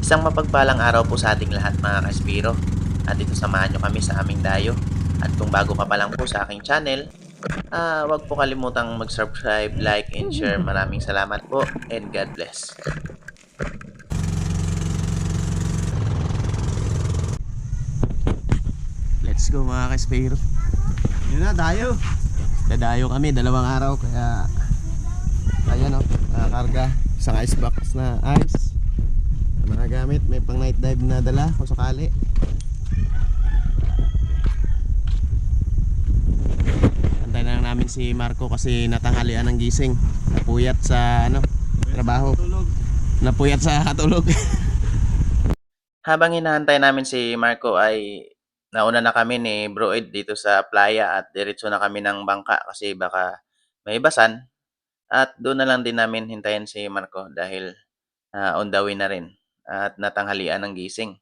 Isang mapagpalang araw po sa ating lahat mga kaspiro. At ito samahan nyo kami sa aming dayo. At kung bago ka pa lang po sa aking channel, wag po kalimutang mag-subscribe, like, and share. Maraming salamat po and God bless. Let's go mga kaspiro. Yun na, dayo. Dadayo kami, 2 araw. Kaya, Ayan o, nakakarga. Isang ice box na ice. Mga gamit, may pang night dive na dala kung sakali. Antay na lang namin si Marco kasi natanghalian ng gising. Napuyat sa trabaho. Napuyat sa katulog. habang hinahantay namin si Marco ay nauna na kami ni Bro Ed dito sa playa at diretso na kami ng bangka kasi baka may basan. At doon na lang din namin hintayin si Marco dahil on the way na rin at natanghalian ng gising.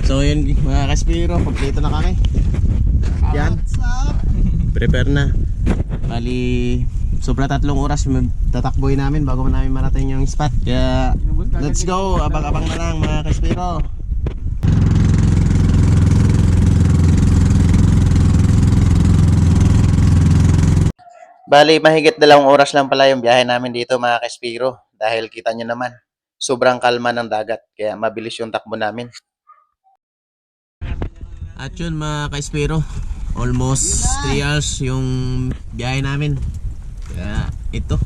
So yun mga kaspiro, kompleto na kami. Yan, prepare na. Bali, sobra 3 oras yung tatakboy namin bago namin marating yung spot. Kaya let's go, abang-abang na lang mga kaspiro. Bali, mahigit 2 oras lang pala yung biyahe namin dito mga kaspiro dahil kita nyo naman, sobrang kalma ng dagat kaya mabilis yung takbo namin. At yun mga kaspiro, almost 3 hours yung biyahe namin. Kaya ito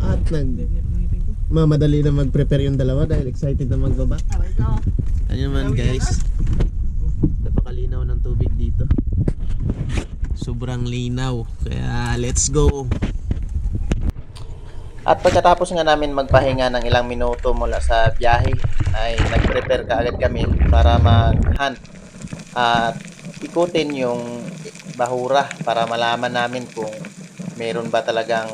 at mamadali na mag-prepare yung dalawa dahil excited na magbaba. Ano man guys, napakalinaw ng tubig dito. Sobrang linaw. Kaya let's go. At pagkatapos nga namin magpahinga ng ilang minuto mula sa biyahe, ay nag-prepare kaagad kami para mag-hunt at ikutin yung bahura para malaman namin kung meron ba talagang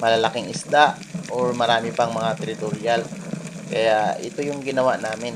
malalaking isda or marami pang mga territorial. Kaya ito yung ginawa namin.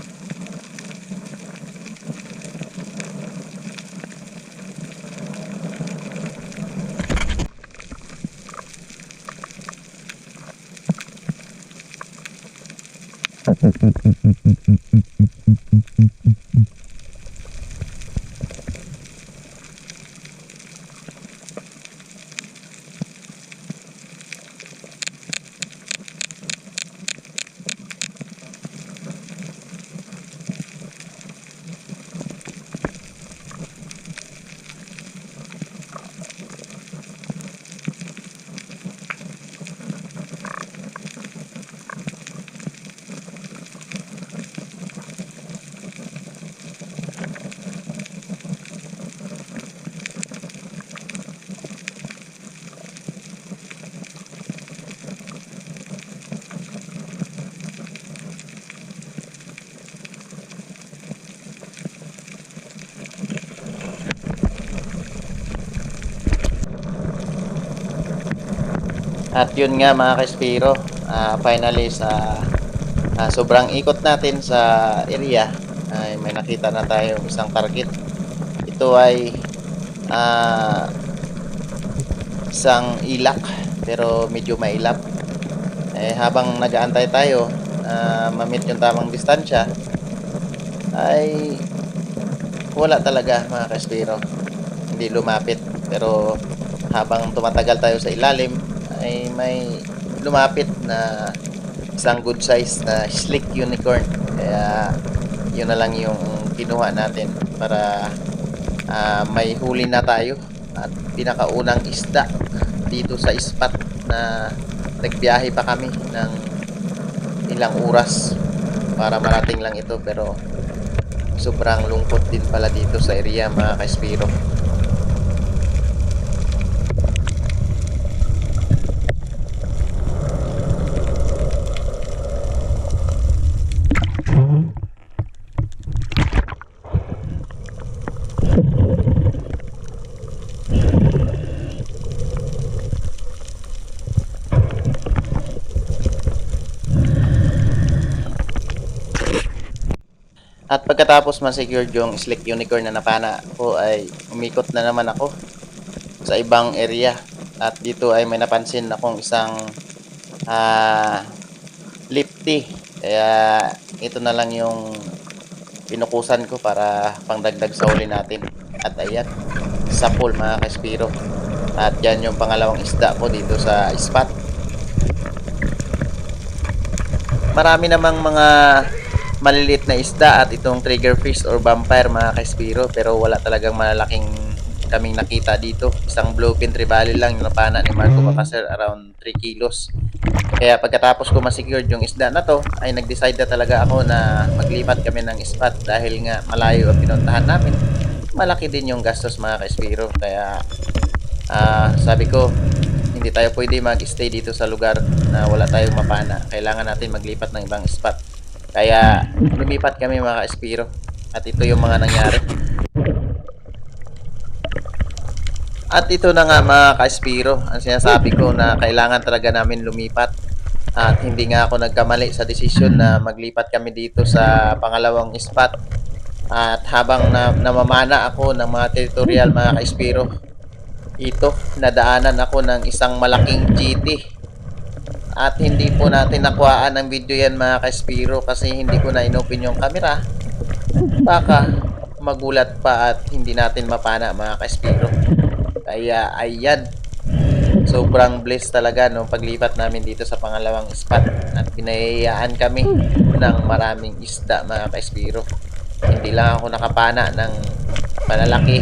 At yun nga mga kaspiro, finally sa sobrang ikot natin sa area ay may nakita na tayong isang target. Ito ay isang ilak pero medyo mailap. Habang nag-aantay tayo ma-meet yung tamang distansya ay wala talaga mga kaspiro. Hindi lumapit pero habang tumatagal tayo sa ilalim ay may lumapit na isang good size na slick unicorn. Kaya yun na lang yung kinuha natin para may huli na tayo at pinakaunang isda dito sa spot na nagbiyahe pa kami ng ilang oras para marating lang ito, pero sobrang lungkot din pala dito sa area mga kaspiro. At pagkatapos ma-secured yung slick unicorn na napana ko ay umikot na naman ako sa ibang area. At dito ay may napansin akong isang lifty. Kaya ito na lang yung pinukusan ko para pangdagdag sa huli natin. At ayan, sapol mga kaspiro. At yan yung pangalawang isda ko dito sa spot. Marami namang mga maliliit na isda at itong triggerfish or vampire mga kaspiro, pero wala talagang malalaking kaming nakita dito. Isang bluefin trevally lang yung napana ni Marco Bacasser, around 3 kilos. Kaya pagkatapos ko ma-secure yung isda na to, ay nag-decide na talaga ako na maglipat kami ng spot dahil nga malayo ang pinuntahan namin. Malaki din yung gastos mga kaspiro. Kaya sabi ko, hindi tayo pwede mag-stay dito sa lugar na wala tayong mapana. Kailangan natin maglipat ng ibang spot. Kaya lumipat kami mga kaspiro. At ito yung mga nangyari. At ito na nga mga kaspiro, ang sinasabi ko na kailangan talaga namin lumipat. At hindi nga ako nagkamali sa desisyon na maglipat kami dito sa pangalawang spot. At habang namamana ako ng mga territorial mga kaspiro, ito, nadaanan ako ng isang malaking GT. At hindi po natin nakuhaan ng video yan mga kaspiro kasi hindi ko na inopen yung camera. Baka magulat pa at hindi natin mapana mga kaspiro. Kaya ayan, sobrang blessed talaga nung paglipat namin dito sa pangalawang spot. At pinayayaan kami ng maraming isda mga kaspiro. Hindi lang ako nakapana ng malalaki,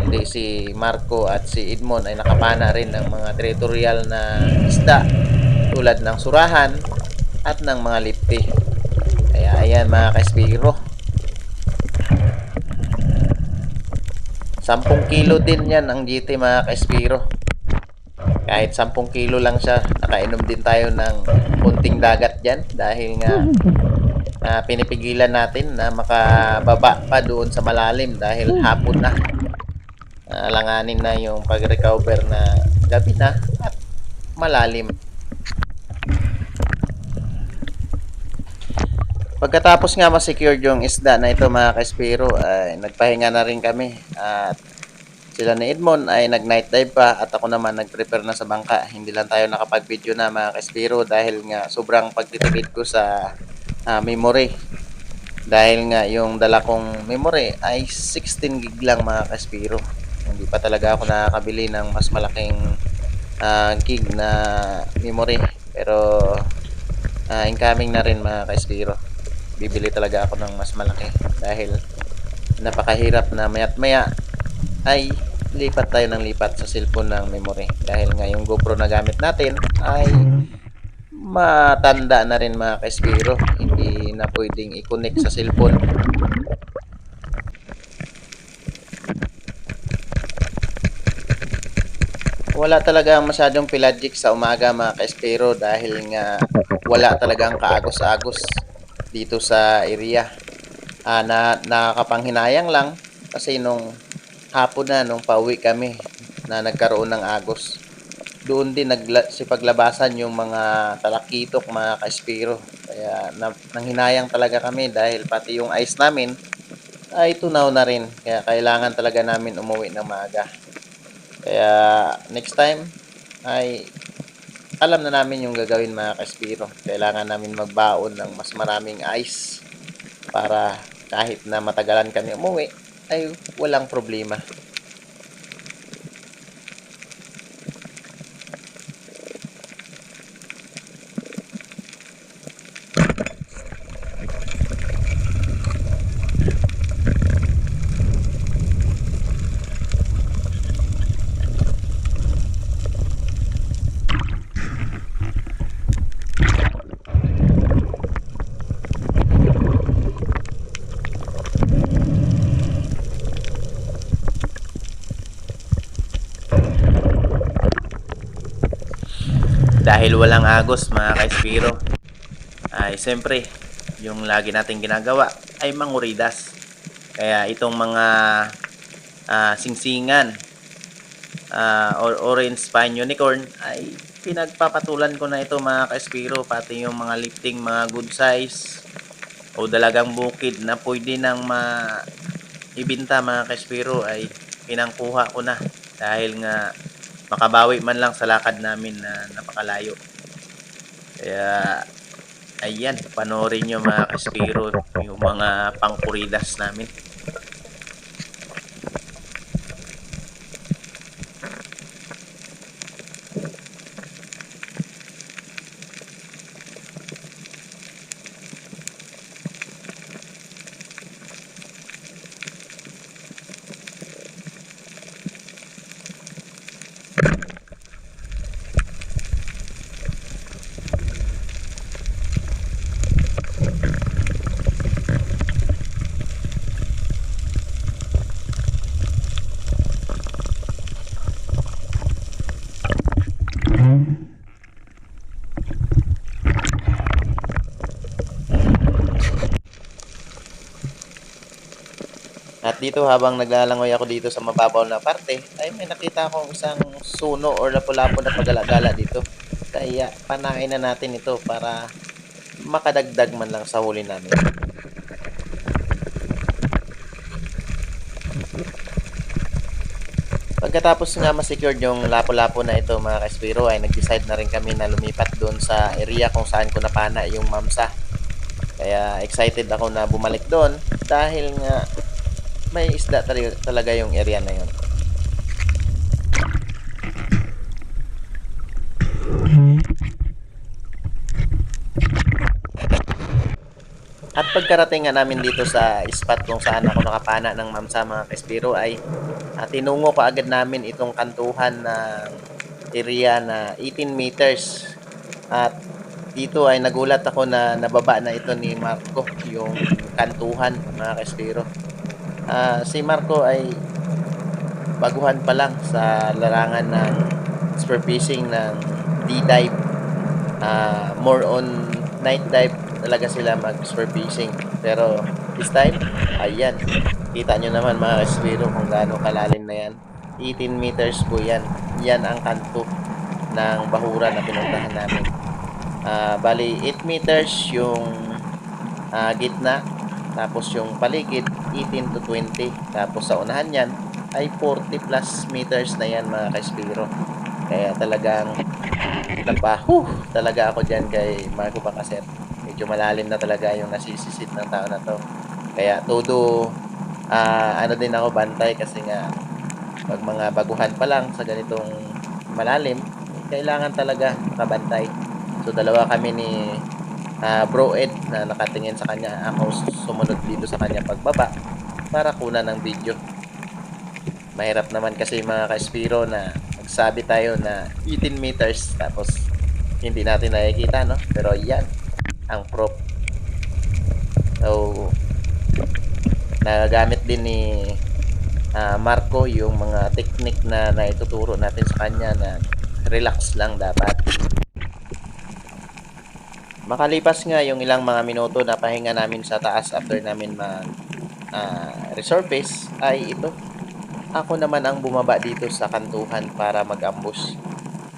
hindi si Marco at si Edmond ay nakapana rin ng mga territorial na isda tulad ng surahan at ng mga lipti. Kaya ayan mga kaspiro, 10 kilo din yan ang GT mga kaspiro. Kahit 10 kilo lang siya, nakainom din tayo ng kunting dagat dyan dahil nga pinipigilan natin na makababa pa doon sa malalim dahil hapon na. Alanganin na yung pag-recover na gabi na at malalim. Pagkatapos nga ma-secure yung isda na ito mga kaspiro, ay nagpahinga na rin kami at sila ni Edmond ay nag-night dive pa at ako naman nag-prepare na sa bangka. Hindi lang tayo nakapag-video na mga kaspiro dahil nga sobrang pagtitipid ko sa memory. Dahil nga yung dala kong memory ay 16 gig lang mga kaspiro. Hindi pa talaga ako nakakabili ng mas malaking gig na memory. Pero incoming na rin mga kaspiro. Bibili talaga ako ng mas malaki dahil napakahirap na maya't maya ay lipat tayo ng lipat sa cellphone ng memory. Dahil nga yung GoPro na gamit natin ay matanda na rin mga kaspiro. Hindi na pwedeng i-connect sa cellphone. Wala talaga masyadong pelagic sa umaga mga kaespero dahil nga wala talagang kaagos-agos dito sa area. Nakakapanghinayang lang kasi nung hapon na nung pauwi kami na nagkaroon ng agos. Doon din nagsipaglabasan yung mga talakitok mga kaespero. Kaya nanghinayang talaga kami dahil pati yung ice namin ay tunaw na rin. Kaya kailangan talaga namin umuwi ng maaga. Kaya next time ay alam na namin yung gagawin mga kaspiro. Kailangan namin magbaon ng mas maraming ice para kahit na matagalan kami umuwi ay walang problema. Dahil walang agos mga kaespiro ay siyempre yung lagi nating ginagawa ay manguridas. Kaya itong mga singsingan or orange spine unicorn ay pinagpapatulan ko na ito mga kaespiro, pati yung mga lifting mga good size o dalagang bukid na pwede nang ibinta mga kaespiro ay pinangkuha ko na dahil nga makabawi man lang sa lakad namin na napakalayo. Kaya ayan, panoorin nyo mga Kaspiro yung mga pangkuridas namin. At dito habang naglalangoy ako dito sa mababaw na parte, ay may nakita akong isang suno or lapu-lapu na pagala-gala dito. Kaya panain na natin ito para makadagdag man lang sa huli namin. Pagkatapos nga ma-secured yung lapu-lapu na ito mga Kaspiro, ay nag-decide na rin kami na lumipat doon sa area kung saan ko napana yung mamsa. Kaya excited ako na bumalik doon dahil nga may isda talaga yung area na yun. At pagkarating nga namin dito sa spot kung saan ako nakapana ng mamsa mga Kaspiro ay tinungo ko agad namin itong kantuhan ng area na 18 meters. At dito ay nagulat ako na nababa na ito ni Marco yung kantuhan mga Kaspiro. Si Marco ay baguhan pa lang sa larangan ng spearfishing ng D-dive. More on night dive talaga sila mag spearfishing. Pero this time, ayan, kita nyo naman mga Kaspiro kung gaano kalalim na yan. 18 meters po yan. Yan ang kanto ng bahura na pinuntahan namin. Bali 8 meters yung gitna, tapos yung paligid 18 to 20, tapos sa unahan yan ay 40 plus meters na yan mga Kaspiro. Kaya talagang talaga ako dyan kay Marco Bacaser. Medyo malalim na talaga yung nasisisid ng tao na to. Kaya todo ano din ako bantay kasi nga pag mga baguhan pa lang sa ganitong malalim, kailangan talaga makabantay. So dalawa kami ni Bro Ed na nakatingin sa kanya. Ako sumunod dito sa kanya pagbaba para kunan ng video. Mahirap naman kasi mga Kaspiro na magsabi tayo na 18 meters tapos hindi natin nakikita, no? Pero yan ang prop. So nagagamit din ni Marco yung mga technique na naituturo natin sa kanya na relax lang dapat. Makalipas nga yung ilang mga minuto na pahinga namin sa taas after namin resurface ay ito. Ako naman ang bumaba dito sa kantuhan para mag-ambush.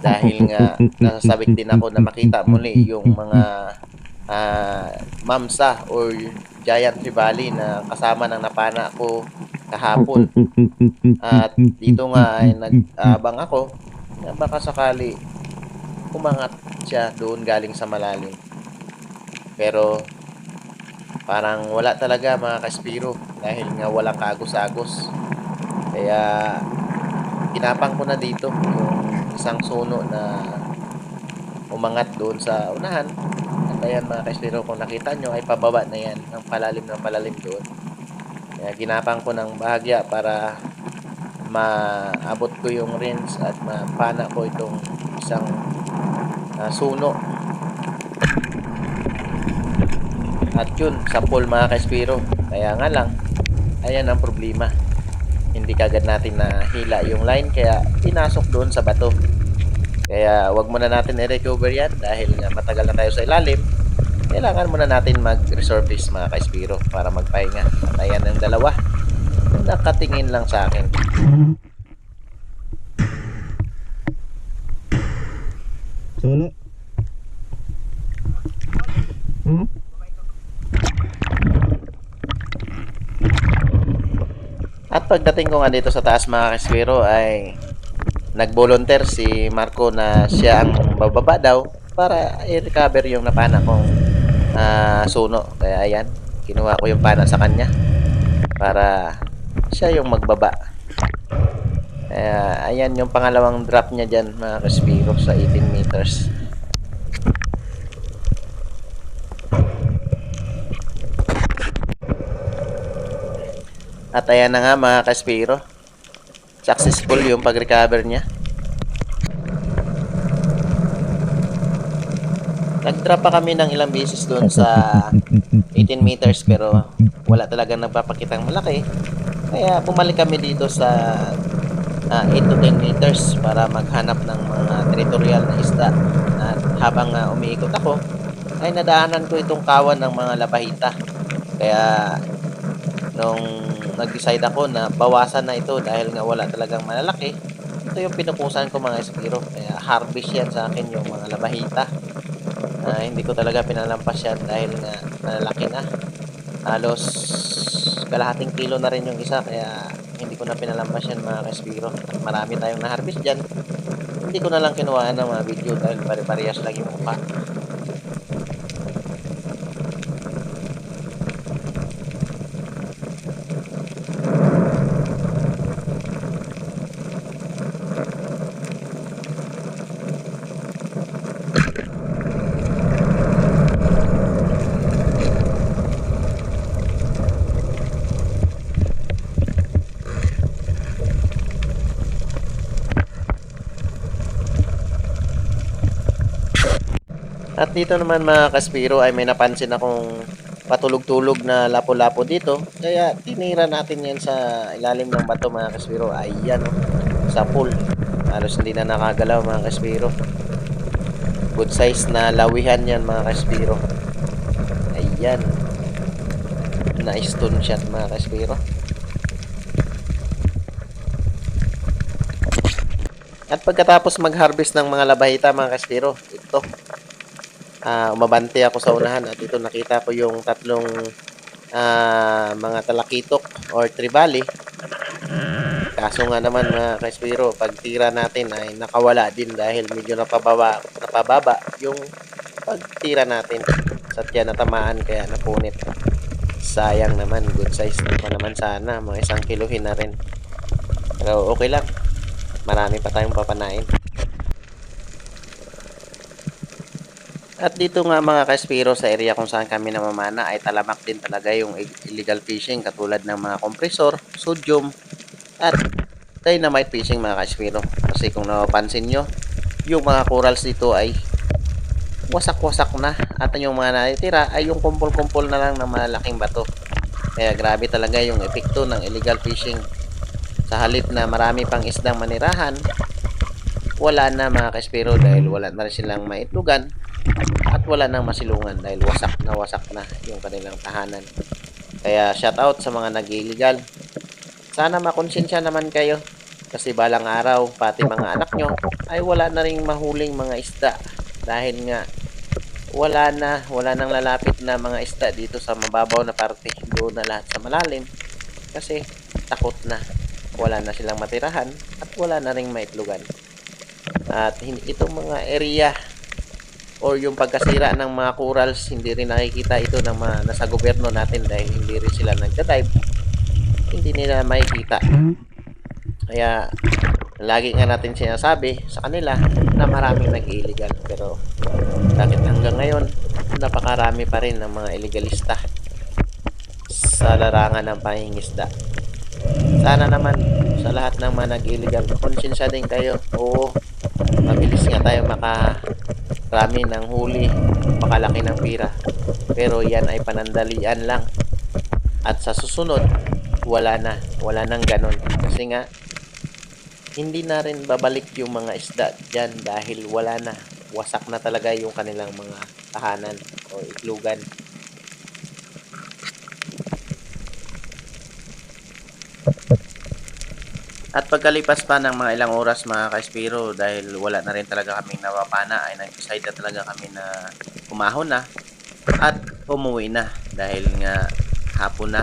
Dahil nga nasasabik din ako na makita muli yung mga mamsa or giant trevally na kasama ng napana ko kahapon. At dito nga ay nag-abang ako na baka sakali umangat siya doon galing sa malalim. Pero parang wala talaga mga Kaspiro dahil nga walang kagos-agos. Kaya kinapang ko na dito yung isang suno na umangat doon sa unahan. At ayan mga Kaspiro, kung nakita nyo ay pababa na yan ng palalim doon. Kaya ginapang ko ng bahagya para maabot ko yung rinse at mapana ko itong isang suno. At yun, sa pool mga Kaspiro. Kaya nga lang, ayan ang problema. Hindi kagad natin nahila yung line kaya pinasok doon sa bato. Kaya wag muna natin i-recover yan dahil nga matagal na tayo sa ilalim. Kailangan muna natin mag-resurface mga Kaspiro para magpahinga. At ayan ang dalawa. Nakatingin lang sa akin. Solo. At pagdating ko nga dito sa taas mga Kaspiro ay nag-volunteer si Marco na siya ang bababa daw para i-recover yung napana kong suno. Kaya ayan, kinuha ko yung pana sa kanya para siya yung magbaba. Kaya ayan yung pangalawang drop niya dyan mga kaspiro sa 18 meters. At ayan na nga mga kaspiro, successful yung pag-recover niya. Nag-drop pa kami ng ilang beses doon sa 18 meters pero wala talagang nagpapakitang malaki. Kaya bumalik kami dito sa 8 to 10 meters para maghanap ng mga territorial na isda. At habang umiikot ako, ay nadaanan ko itong kawan ng mga labahita. Kaya nung nag-decide ako na bawasan na ito dahil nga wala talagang malalaki, ito yung pinupusan ko mga espiro. Kaya harvest yan sa akin yung mga labahita. Hindi ko talaga pinalampas yan dahil nga malalaki na. Halos kalahating kilo na rin yung isa, kaya hindi ko na pinalampas yan mga kaspiro. At marami tayong na-harvest dyan. Hindi ko na lang kinuhaan ng mga video dahil pare-parehas lang yung mukha. At dito naman mga kaspiro ay may napansin akong patulog-tulog na lapo-lapo dito. Kaya tinira natin yan sa ilalim ng bato mga kaspiro. Ayan o, sa pool. Halos hindi na nakagalaw mga kaspiro. Good size na lawihan yan mga kaspiro. Ayan. Na-stone shot mga kaspiro. At pagkatapos mag-harvest ng mga labahita mga kaspiro, ito. Umabante ako sa unahan at ito nakita ko yung tatlong mga talakitok or trevally. Kaso nga naman mga kaspiro, pag tira natin ay nakawala din dahil medyo napababa yung pagtira natin. Satya natamaan kaya napunit. Sayang naman, good size pa naman sana, mga 1 kilohin na rin. Pero okay lang, marami pa tayong papanain. At dito nga mga kaspiro sa area kung saan kami namamana ay talamak din talaga yung illegal fishing katulad ng mga kompresor, sodium at dynamite fishing mga kaspiro. Kasi kung napapansin nyo, yung mga corals dito ay wasak-wasak na at yung mga natitira ay yung kumpol-kumpol na lang ng malalaking bato. Kaya grabe talaga yung epekto ng illegal fishing. Sa halip na marami pang isdang manirahan, wala na mga kaspiro dahil wala na rin silang maitlugan at wala nang masilungan dahil wasak na yung kanilang tahanan. Kaya shout out sa mga nag-illegal. Sana makonsensya naman kayo kasi balang araw pati mga anak nyo ay wala na ring mahuling mga isda dahil nga wala nang lalapit na mga isda dito sa mababaw na parte, doon na lahat sa malalim kasi takot na wala na silang matirahan at wala na ring maitlugan. At itong mga area or yung pagkasira ng mga corals, hindi rin nakikita ito ng mga nasa gobyerno natin dahil hindi rin sila nagda-dive, hindi nila makikita. Kaya lagi nga natin sinasabi sa kanila na maraming nag-illegal, pero bakit hanggang ngayon napakarami pa rin ng mga illegalista sa larangan ng pangingisda. Sana naman sa lahat ng mga nag-illegal, konsensya din kayo. Oo, mabilis nga tayo makarami ng huli, makalaki ng pira, pero yan ay panandalian lang. At sa susunod, wala nang ganon. Kasi nga, hindi na rin babalik yung mga isda dyan dahil wala na. Wasak na talaga yung kanilang mga tahanan o iklugan. At pagkalipas pa ng mga ilang oras mga kaspiro, dahil wala na rin talaga kaming napapana, ay nag-decide na talaga kami na umahon na at umuwi na dahil nga hapon na.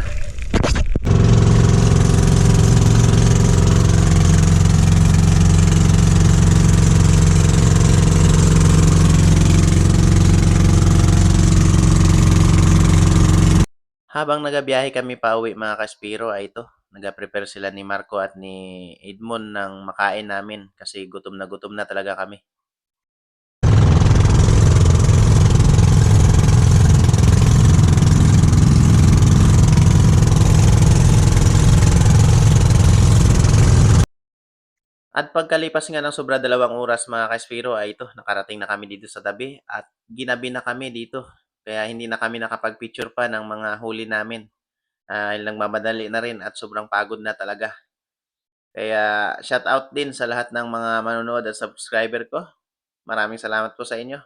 Habang nagabiyahe kami pauwi mga Kaspiro ay ito, nag-prepare sila ni Marco at ni Edmond ng makain namin kasi gutom na talaga kami. At pagkalipas nga ng sobra 2 oras mga Kaspiro ay ito, nakarating na kami dito sa tabi at ginabi na kami dito. Kaya hindi na kami nakapag-picture pa ng mga huli namin. Dahil nagmamadali na rin at sobrang pagod na talaga. Kaya shout out din sa lahat ng mga manonood at subscriber ko. Maraming salamat po sa inyo.